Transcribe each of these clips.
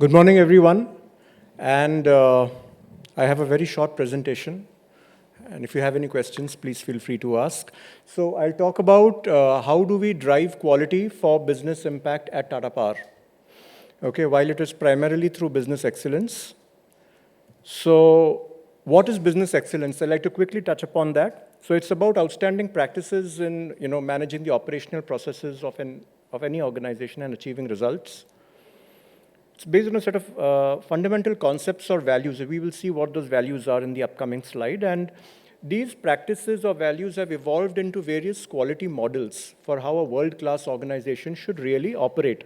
Good morning, everyone. And I have a very short presentation. And if you have any questions, please feel free to ask. So I'll talk about how do we drive quality for business impact at Tata Power. Okay, while it is primarily through business excellence. So what is business excellence? I'd like to quickly touch upon that. So it's about outstanding practices in managing the operational processes of any organization and achieving results. It's based on a set of fundamental concepts or values. We will see what those values are in the upcoming slide. And these practices or values have evolved into various quality models for how a world-class organization should really operate.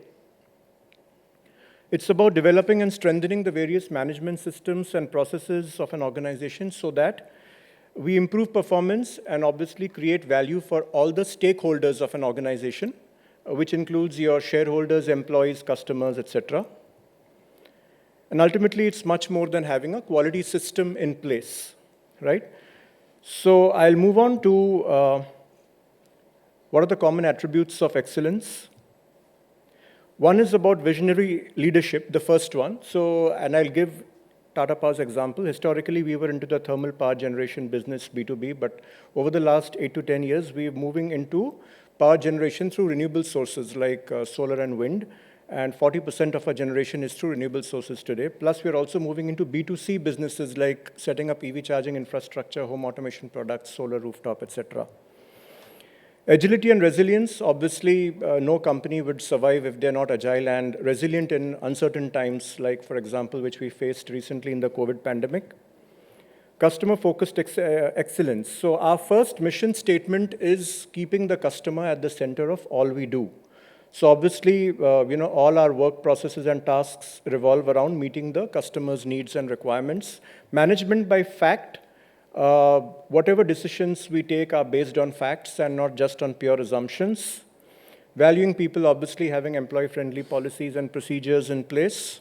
It's about developing and strengthening the various management systems and processes of an organization so that we improve performance and obviously create value for all the stakeholders of an organization, which includes your shareholders, employees, customers, etc. And ultimately, it's much more than having a quality system in place, right? So I'll move on to what are the common attributes of excellence. One is about visionary leadership, the first one. And I'll give Tata Power's example. Historically, we were into the thermal power generation business, B2B, but over the last 8 to 10 years, we're moving into power generation through renewable sources like solar and wind. And 40% of our generation is through renewable sources today. Plus, we're also moving into B2C businesses like setting up EV charging infrastructure, home automation products, solar rooftop, etc. Agility and resilience, obviously, no company would survive if they're not agile and resilient in uncertain times, like, for example, which we faced recently in the COVID pandemic. Customer-focused excellence. So our first mission statement is keeping the customer at the center of all we do. So obviously, all our work processes and tasks revolve around meeting the customer's needs and requirements. Management by fact, whatever decisions we take are based on facts and not just on pure assumptions. Valuing people, obviously having employee-friendly policies and procedures in place.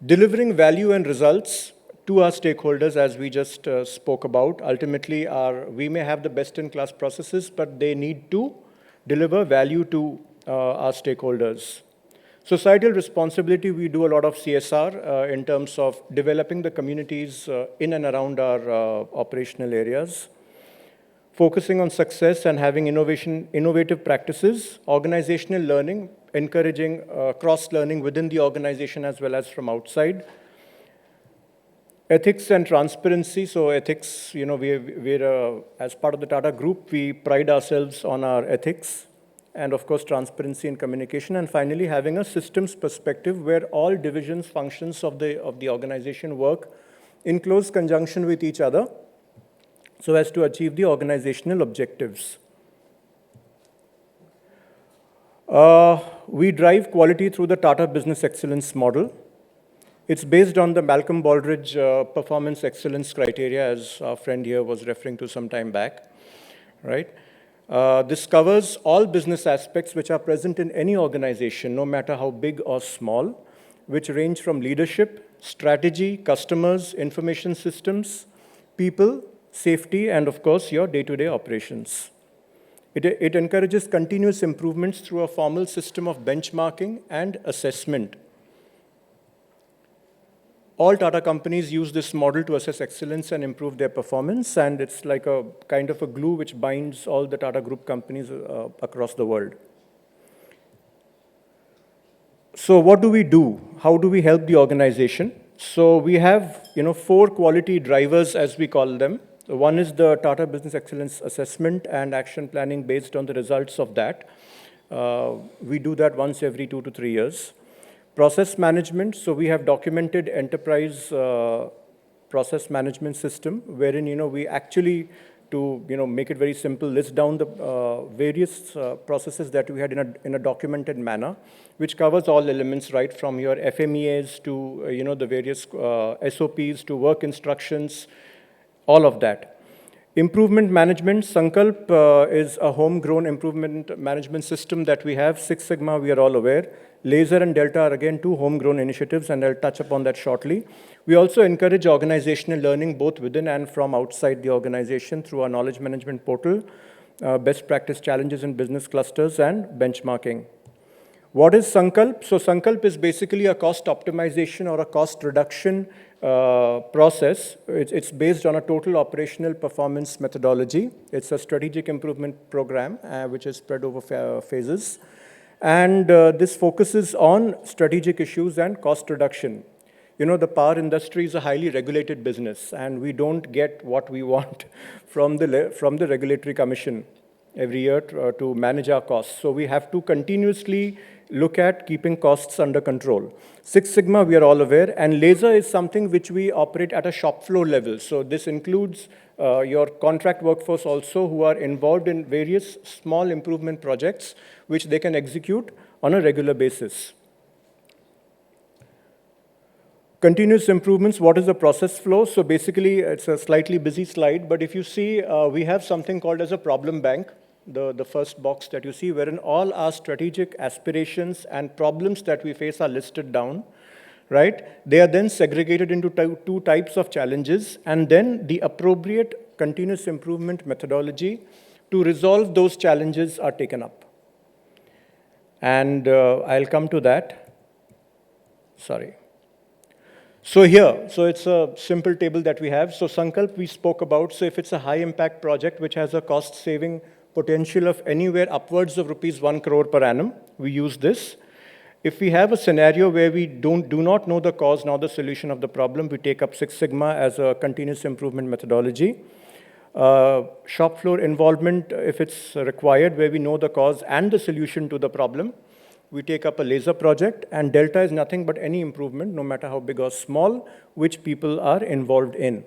Delivering value and results to our stakeholders, as we just spoke about. Ultimately, we may have the best-in-class processes, but they need to deliver value to our stakeholders. Societal responsibility, we do a lot of CSR in terms of developing the communities in and around our operational areas. Focusing on success and having innovative practices. Organizational learning, encouraging cross-learning within the organization as well as from outside. Ethics and transparency. So ethics, we're as part of the Tata Group, we pride ourselves on our ethics. And of course, transparency and communication. And finally, having a systems perspective where all divisions, functions of the organization work in close conjunction with each other so as to achieve the organizational objectives. We drive quality through the Tata Business Excellence model. It's based on the Malcolm Baldrige performance excellence criteria, as our friend here was referring to some time back, right? This covers all business aspects which are present in any organization, no matter how big or small, which range from leadership, strategy, customers, information systems, people, safety, and of course, your day-to-day operations. It encourages continuous improvements through a formal system of benchmarking and assessment. All Tata companies use this model to assess excellence and improve their performance, and it's like a kind of a glue which binds all the Tata Group companies across the world. So what do we do? How do we help the organization? So we have 4 quality drivers, as we call them. One is the Tata Business Excellence Assessment and Action Planning based on the results of that. We do that once every 2 to 3 years. Process management, so we have documented enterprise process management system, wherein, we actually, to, make it very simple, list down the various processes that we had in a documented manner, which covers all elements, right from your FMEAs to, the various SOPs to work instructions, all of that. Improvement management, Sankalp is a homegrown improvement management system that we have. Six Sigma, we are all aware. Laser and Delta are again 2 homegrown initiatives, and I'll touch upon that shortly. We also encourage organizational learning both within and from outside the organization through our knowledge management portal, best practice challenges in business clusters, and benchmarking. What is Sankalp? So Sankalp is basically a cost optimization or a cost reduction process. It's based on a total operational performance methodology. It's a strategic improvement program, which is spread over phases. And this focuses on strategic issues and cost reduction. You know, the power industry is a highly regulated business, and we don't get what we want from the Regulatory Commission every year to manage our costs. So we have to continuously look at keeping costs under control. Six Sigma, we are all aware, and laser is something which we operate at a shop floor level. So this includes your contract workforce also, who are involved in various small improvement projects which they can execute on a regular basis. Continuous improvements, what is the process flow? So basically, it's a slightly busy slide, but if you see, we have something called as a problem bank, the first box that you see, wherein all our strategic aspirations and problems that we face are listed down, right? They are then segregated into two types of challenges, and then the appropriate continuous improvement methodology to resolve those challenges are taken up. And I'll come to that. Sorry. So here, so it's a simple table that we have. So Sankalp we spoke about. So if it's a high impact project which has a cost saving potential of anywhere upwards of rupees 1 crore per annum, we use this. If we have a scenario where we do not know the cause nor the solution of the problem, we take up Six Sigma as a continuous improvement methodology. Shop floor involvement, if it's required, where we know the cause and the solution to the problem, we take up a laser project, and delta is nothing but any improvement, no matter how big or small, which people are involved in.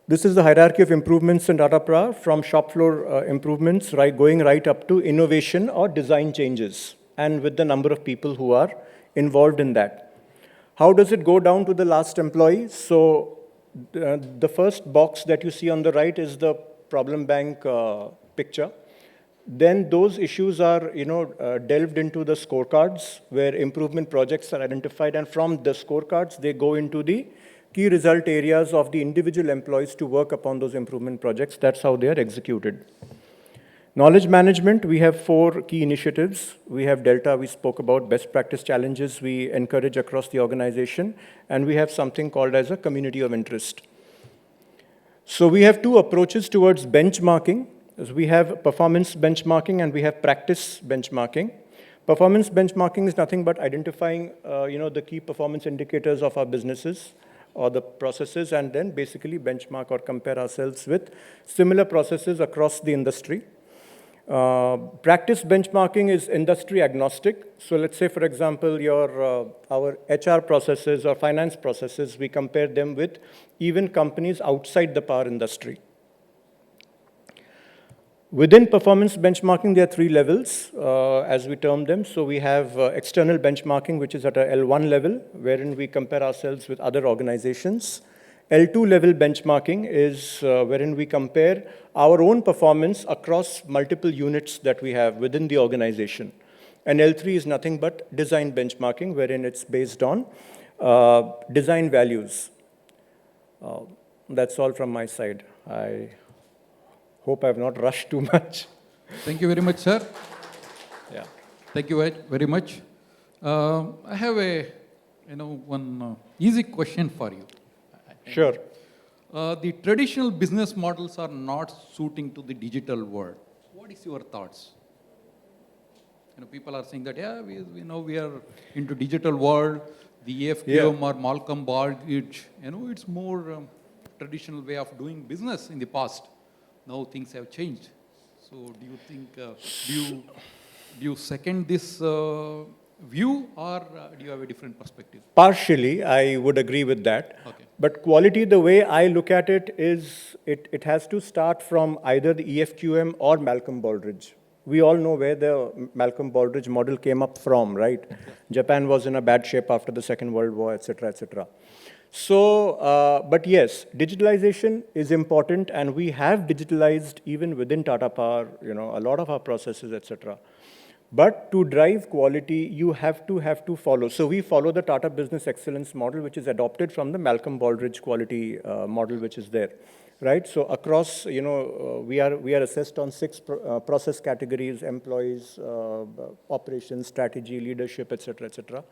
This is the hierarchy of improvements in Tata Power, from shop floor improvements, going right up to innovation or design changes, and with the number of people who are involved in that. How does it go down to the last employee? So the first box that you see on the right is the problem bank picture. Then those issues are, delved into the scorecards, where improvement projects are identified, and from the scorecards, they go into the key result areas of the individual employees to work upon those improvement projects. That's how they are executed. Knowledge management, we have 4 key initiatives. We have Delta, we spoke about best practice challenges we encourage across the organization, and we have something called as a community of interest. So we have 2 approaches towards benchmarking. We have performance benchmarking and we have practice benchmarking. Performance benchmarking is nothing but identifying, the key performance indicators of our businesses or the processes, and then basically benchmark or compare ourselves with similar processes across the industry. Practice benchmarking is industry agnostic. So let's say, for example, our HR processes or finance processes, we compare them with even companies outside the power industry. Within performance benchmarking, there are 3 levels, as we term them. So we have external benchmarking, which is at a L1 level, wherein we compare ourselves with other organizations. L2 level benchmarking is wherein we compare our own performance across multiple units that we have within the organization. And L3 is nothing but design benchmarking, wherein it's based on design values. That's all from my side. I hope I have not rushed too much. Thank you very much, sir. Yeah. Thank you very much. I have one easy question for you. Sure. The traditional business models are not suiting to the digital world. What is your thoughts? People are saying that, we know we are into digital world, the EFQM or Malcolm Baldrige, it's more traditional way of doing business in the past. Now things have changed. So do you think, do you second this view, or do you have a different perspective? Partially, I would agree with that. Okay. But quality, the way I look at it is, it has to start from either the EFQM or Malcolm Baldrige. We all know where the Malcolm Baldrige model came up from, right? Yeah. Japan was in a bad shape after the Second World War, etc., etc. So, but yes, digitalization is important, and we have digitalized even within Tata Power, a lot of our processes, etc. But to drive quality, you have to follow. So we follow the Tata Business Excellence model, which is adopted from the Malcolm Baldrige quality model, which is there. right? So across, we are assessed on 6 process categories: employees, operations, strategy, leadership, et cetera,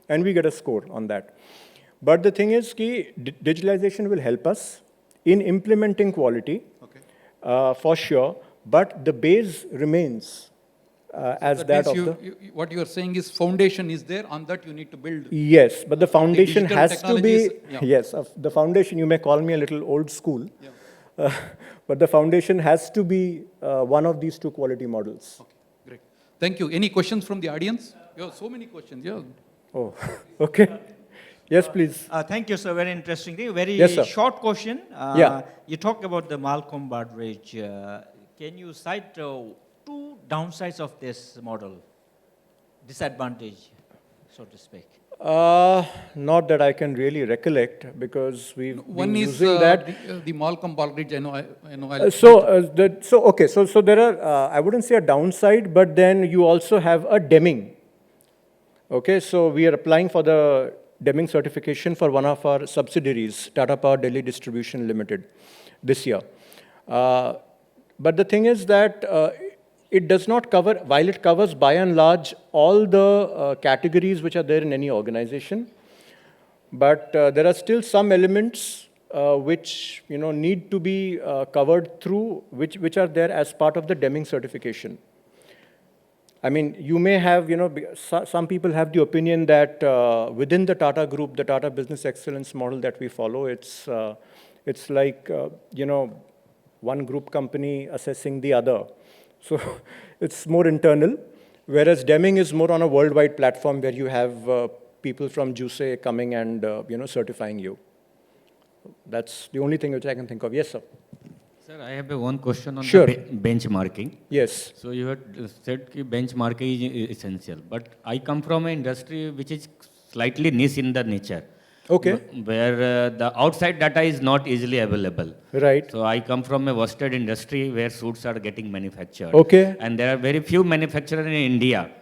and we get a score on that. But the thing is, digitalization will help us in implementing quality, for sure, but the base remains as that means of the... what you are saying is foundation is there, on that you need to build. Yes, but the foundation digital has to be... technologies, Yes, the foundation, you may call me a little old school, but the foundation has to be one of these 2 quality models. Okay, great. Thank you. Any questions from the audience? You have so many questions. Yeah. Oh, okay. Yes, please. Thank you, sir. Very interesting. Very Yes, sir. short question. Yeah. You talked about the Malcolm Bardridge. Can you cite 2 downsides of this model? Disadvantage, so to speak. Not that I can really recollect, because we've One been is using that. the Malcolm Baldrige. I know. So there are, I wouldn't say a downside, but then you also have a Deming. Okay, so we are applying for the Deming certification for one of our subsidiaries, Tata Power Delhi Distribution Limited, this year. But the thing is that it does not cover, while it covers by and large all the categories which are there in any organization, but there are still some elements which need to be covered through, which are there as part of the Deming certification. I mean, you may have, some people have the opinion that within the Tata Group, the Tata Business Excellence model that we follow, it's like, one group company assessing the other. So it's more internal, whereas Deming is more on a worldwide platform where you have people from JUSE coming and, certifying you. That's the only thing which I can think of. Yes, sir. Sir, I have one question on Sure. the benchmarking. Yes. So you had said that benchmarking is essential, but I come from an industry which is slightly niche in the nature. Okay. Where the outside data is not easily available. Right. So I come from a worsted industry where suits are getting manufactured. Okay. And there are very few manufacturers in India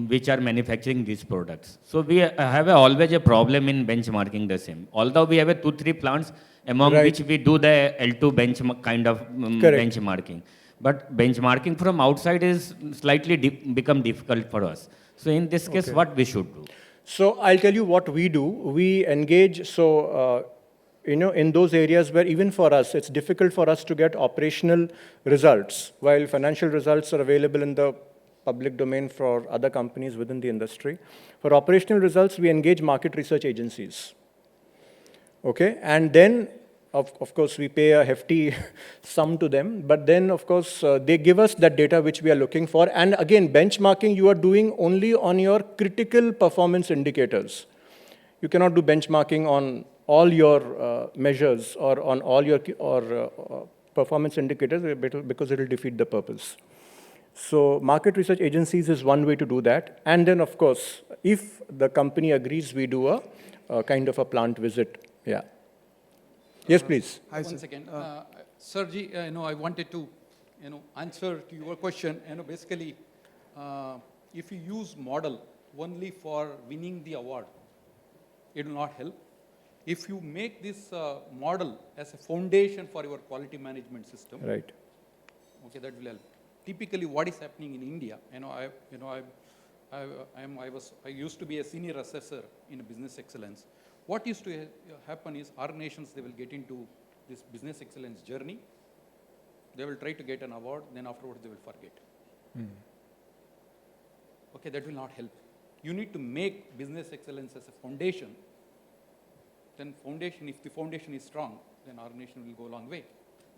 which are manufacturing these products. So we have always a problem in benchmarking the same. Although we have 2-3 plants among Right. which we do the L2 kind of Correct. benchmarking. But benchmarking from outside is slightly become difficult for us. So in this case, what we should do? So I'll tell you what we do. We engage, in those areas where even for us, it's difficult for us to get operational results, while financial results are available in the public domain for other companies within the industry. For operational results, we engage market research agencies. Okay, and then, of course, we pay a hefty sum to them, but then, of course, they give us that data which we are looking for. And again, benchmarking you are doing only on your critical performance indicators. You cannot do benchmarking on all your measures or on all your performance indicators because it will defeat the purpose. So market research agencies is one way to do that. And then, of course, if the company agrees, we do a kind of a plant visit. Yeah. Yes, please. Hi, one second. Sirji, I wanted to, answer to your question. Basically, if you use model only for winning the award, it will not help. If you make this model as a foundation for your quality management system, Right. okay, that will help. Typically, what is happening in India? I used to be a senior assessor in business excellence. What used to happen is organizations, they will get into this business excellence journey. They will try to get an award, then afterwards they will forget. Okay, that will not help. You need to make business excellence as a foundation. Then if the foundation is strong, then organization will go a long way.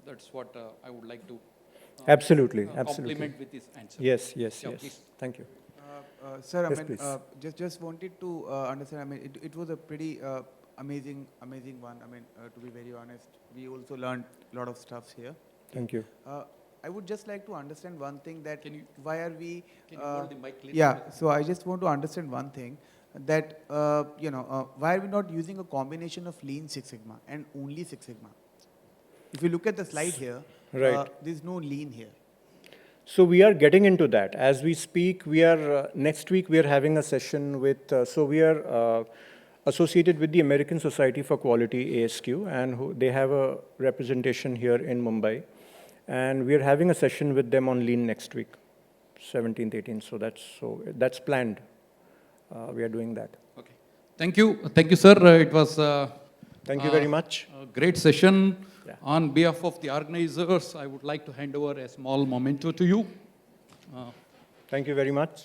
That's what I would like to Absolutely. complement with this answer. Yes. Yeah, Yes. please. Thank you. Sir, Yes, please. just wanted to understand, it was a pretty amazing one. To be very honest, we also learned a lot of stuff here. Thank you. I would just like to understand one thing, that Can you- why are we... Can you hold the mic, please? Yeah, so I just want to understand one thing, that, why are we not using a combination of Lean Six Sigma and only Six Sigma? If you look at the slide here, Right. there's no Lean here. So we are getting into that. As we speak, next week we are having a session with, associated with the American Society for Quality, ASQ, and they have a representation here in Mumbai. And we are having a session with them on Lean next week, 17th, 18th. So that's planned. We are doing that. Okay. Thank you, sir. It was Thank you very much. a great session. Yeah. On behalf of the organizers, I would like to hand over a small memento to you. Thank you very much.